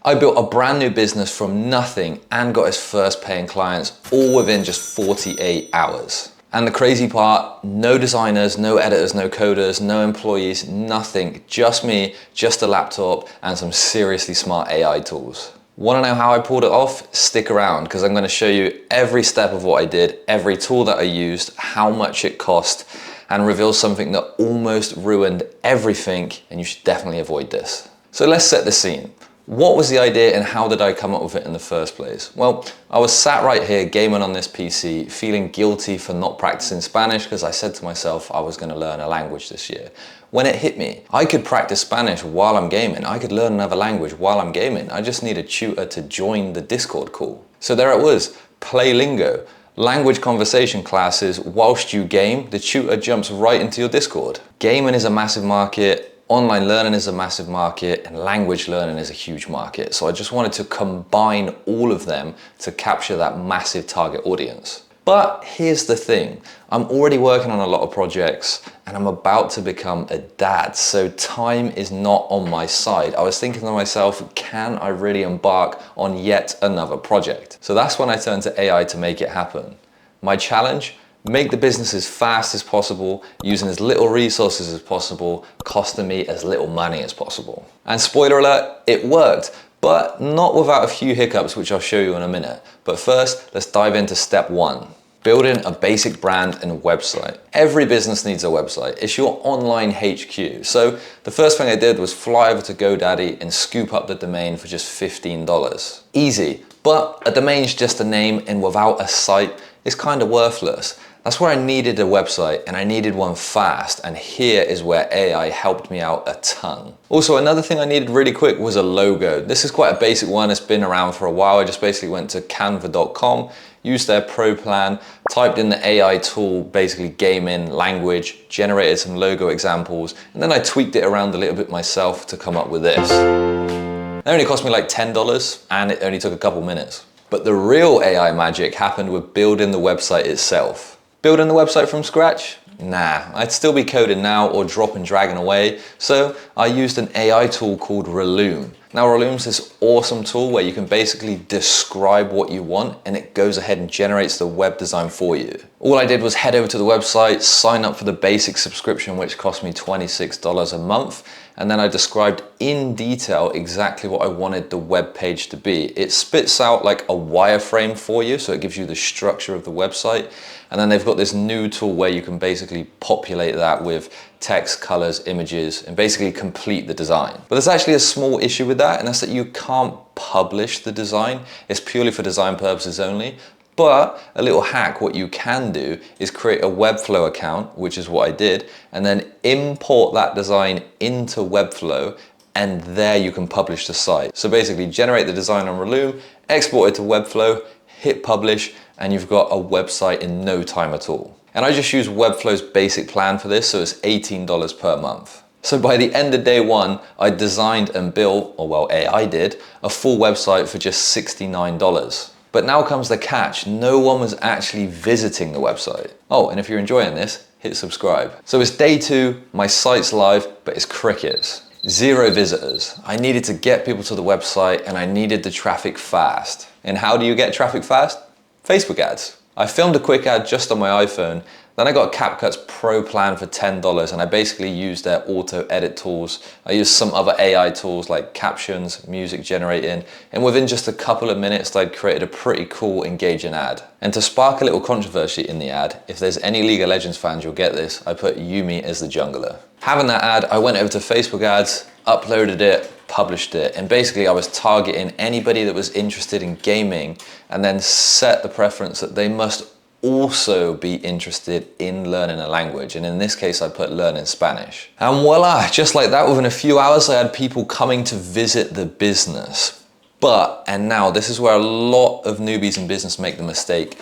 I built a brand new business from nothing and got his first paying clients all within just 48 hours. And the crazy part, no designers, no editors, no coders, no employees, nothing, just me, just a laptop and some seriously smart AI tools. Want to know how I pulled it off? Stick around because I'm going to show you every step of what I did, every tool that I used, how much it cost, and reveal something that almost ruined everything, and you should definitely avoid this. So let's set the scene. What was the idea and how did I come up with it in the first place? Well, I was sat right here gaming on this PC, feeling guilty for not practicing Spanish because I said to myself I was going to learn a language this year. When it hit me, I could practice Spanish while I'm gaming. I could learn another language while I'm gaming. I just need a tutor to join the Discord call. So there it was, Playlingo. Language conversation classes whilst you game, the tutor jumps right into your Discord. Gaming is a massive market. Online learning is a massive market and language learning is a huge market. So I just wanted to combine all of them to capture that massive target audience. But here's the thing, I'm already working on a lot of projects and I'm about to become a dad, so time is not on my side. I was thinking to myself, can I really embark on yet another project? So that's when I turned to AI to make it happen. My challenge? Make the business as fast as possible, using as little resources as possible, costing me as little money as possible. And spoiler alert, it worked, but not without a few hiccups, which I'll show you in a minute. But first, let's dive into step one. Building a basic brand and website. Every business needs a website. It's your online HQ. So the first thing I did was fly over to GoDaddy and scoop up the domain for just $15. Easy, but a domain's just a name and without a site, it's kind of worthless. That's where I needed a website and I needed one fast, and here is where AI helped me out a ton. Also, another thing I needed really quick was a logo. This is quite a basic one, it's been around for a while. I just basically went to canva.com, used their pro plan, typed in the AI tool, basically gaming, language, generated some logo examples, and then I tweaked it around a little bit myself to come up with this. It only cost me like $10 and it only took a couple minutes. But the real AI magic happened with building the website itself. Building the website from scratch? Nah, I'd still be coding now or drop and dragging away. So I used an AI tool called Relume. Now Relume's this awesome tool where you can basically describe what you want and it goes ahead and generates the web design for you. All I did was head over to the website, sign up for the basic subscription, which cost me $26 a month. And then I described in detail exactly what I wanted the web page to be. It spits out like a wireframe for you, so it gives you the structure of the website. And then they've got this new tool where you can basically populate that with text, colors, images, and basically complete the design. But there's actually a small issue with that, and that's that you can't publish the design. It's purely for design purposes only. But a little hack, what you can do is create a Webflow account, which is what I did, and then import that design into Webflow, and there you can publish the site. So basically generate the design on Relume, export it to Webflow, hit publish, and you've got a website in no time at all. And I just use Webflow's basic plan for this, so it's $18 per month. So by the end of day one, I designed and built, or well, AI did, a full website for just $69. But now comes the catch, no one was actually visiting the website. Oh, and if you're enjoying this, hit subscribe. So it's day two, my site's live, but it's crickets. 0 visitors. I needed to get people to the website and I needed the traffic fast. And how do you get traffic fast? Facebook ads. I filmed a quick ad just on my iPhone, then I got CapCut's Pro plan for $10 and I basically used their auto edit tools. I used some other AI tools like captions, music generating, and within just a couple of minutes I'd created a pretty cool, engaging ad. And to spark a little controversy in the ad, if there's any League of Legends fans you'll get this, I put Yumi as the jungler. Having that ad, I went over to Facebook ads, uploaded it, published it, and basically I was targeting anybody that was interested in gaming and then set the preference that they must also be interested in learning a language, and in this case I put learning Spanish. And voila, just like that, within a few hours I had people coming to visit the business. But, and now this is where a lot of newbies in business make the mistake,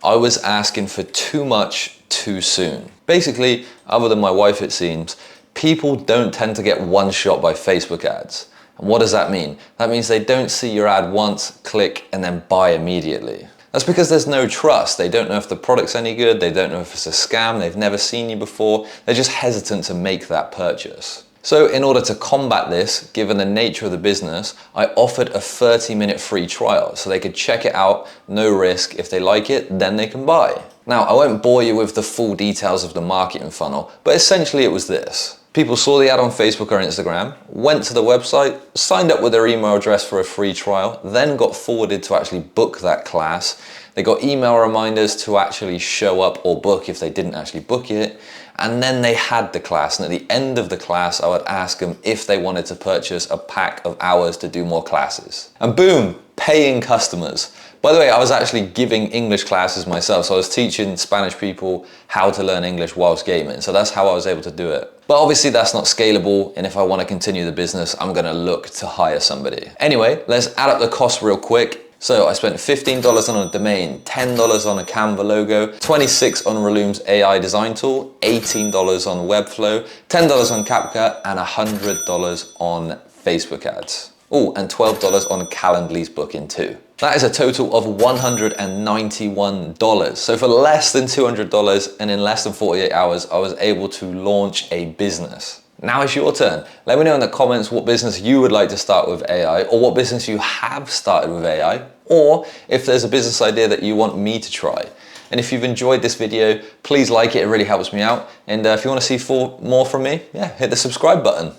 I was asking for too much too soon. Basically, other than my wife it seems, people don't tend to get one shot by Facebook ads. And what does that mean? That means they don't see your ad once, click, and then buy immediately. That's because there's no trust. They don't know if the product's any good, they don't know if it's a scam, they've never seen you before, they're just hesitant to make that purchase. So in order to combat this, given the nature of the business, I offered a 30-minute free trial so they could check it out, no risk. If they like it, then they can buy. Now, I won't bore you with the full details of the marketing funnel, but essentially it was this. People saw the ad on Facebook or Instagram, went to the website, signed up with their email address for a free trial, then got forwarded to actually book that class. They got email reminders to actually show up or book if they didn't actually book it. And then they had the class. And at the end of the class, I would ask them if they wanted to purchase a pack of hours to do more classes. And boom, paying customers. By the way, I was actually giving English classes myself. So I was teaching Spanish people how to learn English whilst gaming. So that's how I was able to do it. But obviously that's not scalable. And if I want to continue the business, I'm going to look to hire somebody. Anyway, let's add up the cost real quick. So I spent $15 on a domain, $10 on a Canva logo, $26 on Relume's AI design tool, $18 on Webflow, $10 on CapCut, and $100 on Facebook ads. Oh, and $12 on Calendly's booking too. That is a total of $191. So for less than $200 and in less than 48 hours, I was able to launch a business. Now it's your turn. Let me know in the comments what business you would like to start with AI, or what business you have started with AI, or if there's a business idea that you want me to try. And if you've enjoyed this video, please like it really helps me out. And if you want to see more from me, yeah, hit the subscribe button.